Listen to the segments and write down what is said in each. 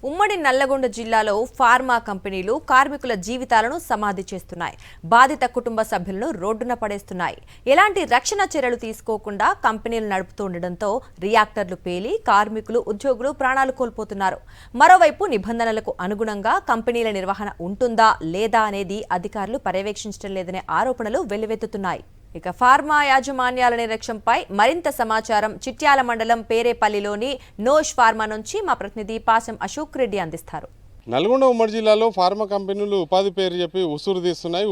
ఉమ్మడి నల్లగొండ జిల్లాలో ఫార్మా కంపెనీలు కార్మికుల జీవితాలను సమాధి చేస్తున్నాయి. బాధిత కుటుంబ సభ్యులను రోడ్డున పడేస్తున్నాయి. ఎలాంటి రక్షణ చర్యలు తీసుకోకుండా కంపెనీలు నడుపుతుండటంతో రియాక్టర్లు పేలి కార్మికులు, ఉద్యోగులు ప్రాణాలు కోల్పోతున్నారు. మరోవైపు నిబంధనలకు అనుగుణంగా కంపెనీల నిర్వహణ ఉంటుందా లేదా అనేది అధికారులు పర్యవేక్షించడం లేదనే ఆరోపణలు వెల్లువెత్తుతున్నాయి. ఇక ఫార్మా యాజమాన్యాల నిర్లక్ష్యంపై మరింత సమాచారం చిట్యాల మండలం పేరేపల్లిలోని నోష్ ఫార్మా నుంచి మా ప్రతినిధి పాసం అశోక్ రెడ్డి అందిస్తారు. నల్గొండ ఉమ్మడి జిల్లాలో ఫార్మా కంపెనీలు ఉపాధి పేరు చెప్పి ఉసురు తీస్తున్నాయి.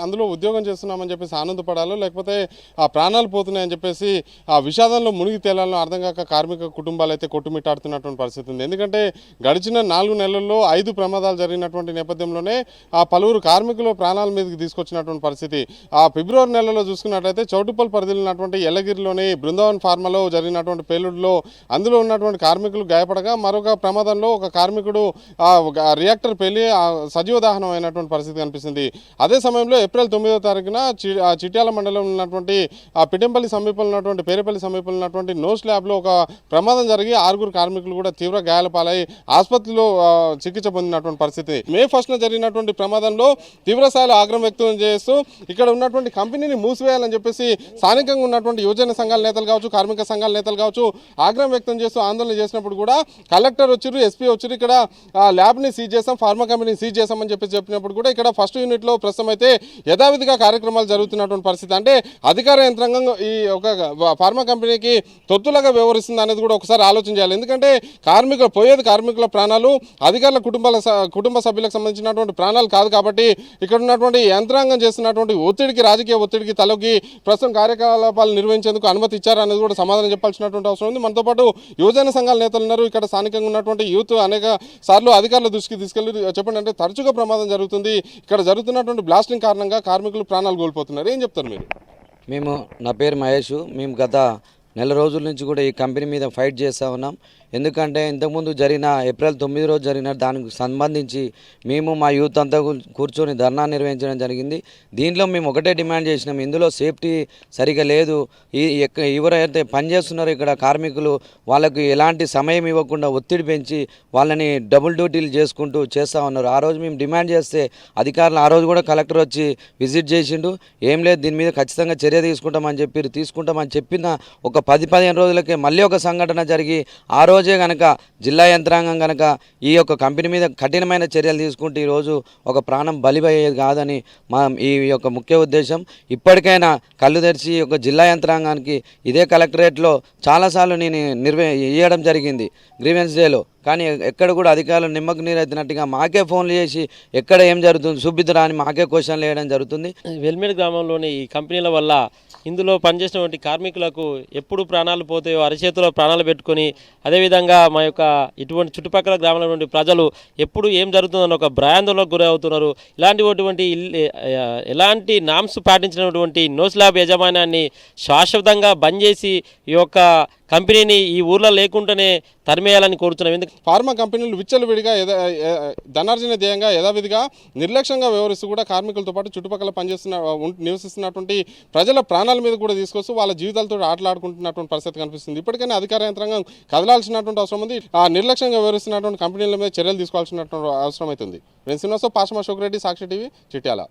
అందులో ఉద్యోగం చేస్తున్నామని చెప్పేసి ఆనందపడాలో లేకపోతే ఆ ప్రాణాలు పోతున్నాయని చెప్పేసి ఆ విషాదంలో మునిగి తేలాలో అర్థం కాక కార్మిక కుటుంబాలు అయితే కొట్టుమిట్టాడుతున్నటువంటి పరిస్థితి ఉంది. ఎందుకంటే గడిచిన 4 నెలల్లో 5 ప్రమాదాలు జరిగినటువంటి నేపథ్యంలోనే ఆ పలువురు కార్మికులు ప్రాణాల మీదకి తీసుకొచ్చినటువంటి పరిస్థితి. ఆ ఫిబ్రవరి నెలలో చూసుకున్నట్లయితే చౌటుప్పల్ పరిధిలో ఉన్నటువంటి ఎల్లగిరిలోని బృందావన్ ఫార్మాలో జరిగినటువంటి పేలుడులో అందులో ఉన్నటువంటి కార్మికులు గాయపడగా మరొక ప్రమాదంలో ఒక కార్మికుడు రియాక్టర్ పేలి సజీవ దహనం అయినటువంటి పరిస్థితి కనిపిస్తుంది. అదే సమయంలో ఏప్రిల్ 9వ తారీఖున చిట్యాల మండలంలో ఉన్నటువంటి పిటంపల్లి సమీపంలో ఉన్నటువంటి పేరేపల్లి సమీపంలో ఉన్నటువంటి నోస్ ల్యాబ్లో ఒక ప్రమాదం జరిగి 6 కార్మికులు కూడా తీవ్ర గాయాల పాలై ఆసుపత్రిలో చికిత్స పొందినటువంటి పరిస్థితి. మే 1న జరిగినటువంటి ప్రమాదంలో తీవ్రస్థాయిలో ఆగ్రహం వ్యక్తం చేస్తూ ఇక్కడ ఉన్నటువంటి కంపెనీని మూసివేయాలని చెప్పేసి స్థానికంగా ఉన్నటువంటి యువజన సంఘాల నేతలు కావచ్చు, కార్మిక సంఘాల నేతలు కావచ్చు ఆగ్రహం వ్యక్తం చేస్తూ ఆందోళన చేసినప్పుడు కూడా కలెక్టర్ వచ్చారు, ఎస్పీ వచ్చారు, ఇక్కడ ల్యాబ్ని సీజ్ చేసాం, ఫార్మా కంపెనీని సీజ్ చేసామని చెప్పినప్పుడు కూడా ఇక్కడ ఫస్ట్ యూనిట్లో ప్రస్తుతం అయితే యథావిధిగా కార్యక్రమాలు జరుగుతున్నటువంటి పరిస్థితి. అంటే అధికార యంత్రాంగం ఈ ఒక ఫార్మా కంపెనీకి తొత్తులాగా వ్యవహరిస్తుంది అనేది కూడా ఒకసారి ఆలోచన చేయాలి. ఎందుకంటే కార్మికుల ప్రాణాలు అధికారుల కుటుంబ సభ్యులకు సంబంధించినటువంటి ప్రాణాలు కాదు కాబట్టి ఇక్కడ ఉన్నటువంటి యంత్రాంగం చేస్తున్నటువంటి రాజకీయ ఒత్తిడికి తలొగ్గి ప్రస్తుతం కార్యకలాపాలు నిర్వహించేందుకు అనుమతి ఇచ్చారు అనేది కూడా సమాధానం చెప్పాల్సినటువంటి అవసరం ఉంది. మనతో పాటు యువజన సంఘాల నేతలు ఉన్నారు. ఇక్కడ స్థానికంగా ఉన్నటువంటి యూత్ అనేక సార్లు అధికారుల దృష్టికి తీసుకెళ్లి చెప్పండి, అంటే తరచుగా ప్రమాదం జరుగుతుంది, ఇక్కడ జరుగుతున్నటువంటి బ్లాస్టింగ్ కారణంగా కార్మికులు ప్రాణాలు కోల్పోతున్నారు, ఏం చెప్తారు మీరు? నా పేరు మహేష్. మేము గత నెల రోజుల నుంచి కూడా ఈ కంపెనీ మీద ఫైట్ చేస్తూ ఉన్నాం. ఎందుకంటే ఇంతకుముందు జరిగిన ఏప్రిల్ 9 రోజు జరిగిన దానికి సంబంధించి మేము మా యూత్ అంతా కూర్చొని ధర్నా నిర్వహించడం జరిగింది. దీంట్లో మేము ఒకటే డిమాండ్ చేసినాం, ఇందులో సేఫ్టీ సరిగా లేదు. ఎవరైతే పనిచేస్తున్నారో ఇక్కడ కార్మికులు వాళ్ళకు ఎలాంటి సమయం ఇవ్వకుండా ఒత్తిడి పెంచి వాళ్ళని డబుల్ డ్యూటీలు చేసుకుంటూ చేస్తూ ఉన్నారు. ఆ రోజు మేము డిమాండ్ చేస్తే అధికారులు ఆ రోజు కూడా కలెక్టర్ వచ్చి విజిట్ చేసిండు. ఏం లేదు, దీని మీద ఖచ్చితంగా చర్య తీసుకుంటామని చెప్పిన ఒక 10-15 రోజులకే మళ్ళీ ఒక సంఘటన జరిగి ఆ రోజే కనుక జిల్లా యంత్రాంగం కనుక ఈ యొక్క కంపెనీ మీద కఠినమైన చర్యలు తీసుకుంటే ఈరోజు ఒక ప్రాణం బలిపోయేది కాదని ఈ యొక్క ముఖ్య ఉద్దేశం. ఇప్పటికైనా కళ్ళు తెరిచి ఈ యొక్క జిల్లా యంత్రాంగానికి ఇదే కలెక్టరేట్లో చాలాసార్లు నేను ఇవ్వడం జరిగింది గ్రీవెన్స్ డేలో. కానీ ఎక్కడ కూడా అధికారులు నిమ్మకు నీరెత్తినట్టుగా మాకే ఫోన్లు చేసి ఎక్కడ ఏం జరుగుతుంది చూపిద్దురా అని మాకే క్వశ్చన్లు వేయడం జరుగుతుంది. వెల్మేడ్ గ్రామంలోని ఈ కంపెనీల వల్ల ఇందులో పనిచేసినటువంటి కార్మికులకు ఎప్పుడు ప్రాణాలు పోతాయో అరచేతిలో ప్రాణాలు పెట్టుకొని, అదేవిధంగా మా యొక్క ఇటువంటి చుట్టుపక్కల గ్రామంలో నుండి ప్రజలు ఎప్పుడు ఏం జరుగుతుందని ఒక భయాందోళనకు గురి అవుతున్నారు. ఎలాంటి నామ్స్ పాటించినటువంటి నో స్లాబ్ యాజమాన్యాన్ని శాశ్వతంగా బంద్ చేసి ఈ యొక్క కంపెనీని ఈ ఊర్లో లేకుండానే తరిమేయాలని కోరుతున్నాం. ఎందుకు ఫార్మా కంపెనీలు విచ్చలవిడిగా ధనార్జన ధ్యేయంగా యథావిధిగా నిర్లక్ష్యంగా వ్యవహరిస్తూ కూడా కార్మికులతో పాటు చుట్టుపక్కల నివసిస్తున్నటువంటి ప్రజల ప్రాణాల మీద కూడా తీసుకొస్తూ వాళ్ళ జీవితాలతో ఆటలాడుకుంటున్నటువంటి పరిస్థితి కనిపిస్తుంది. ఇప్పటికైనా అధికార యంత్రాంగం కదలాల్సినటువంటి అవసరం ఉంది. నిర్లక్ష్యంగా వ్యవహరిస్తున్నటువంటి కంపెనీల మీద చర్యలు తీసుకోవాల్సినటువంటి అవసరం అవుతుంది. నేను శ్రీనివాసరావు, పాసం అశోక్ రెడ్డి, సాక్షి టీవీ, చిట్యాల.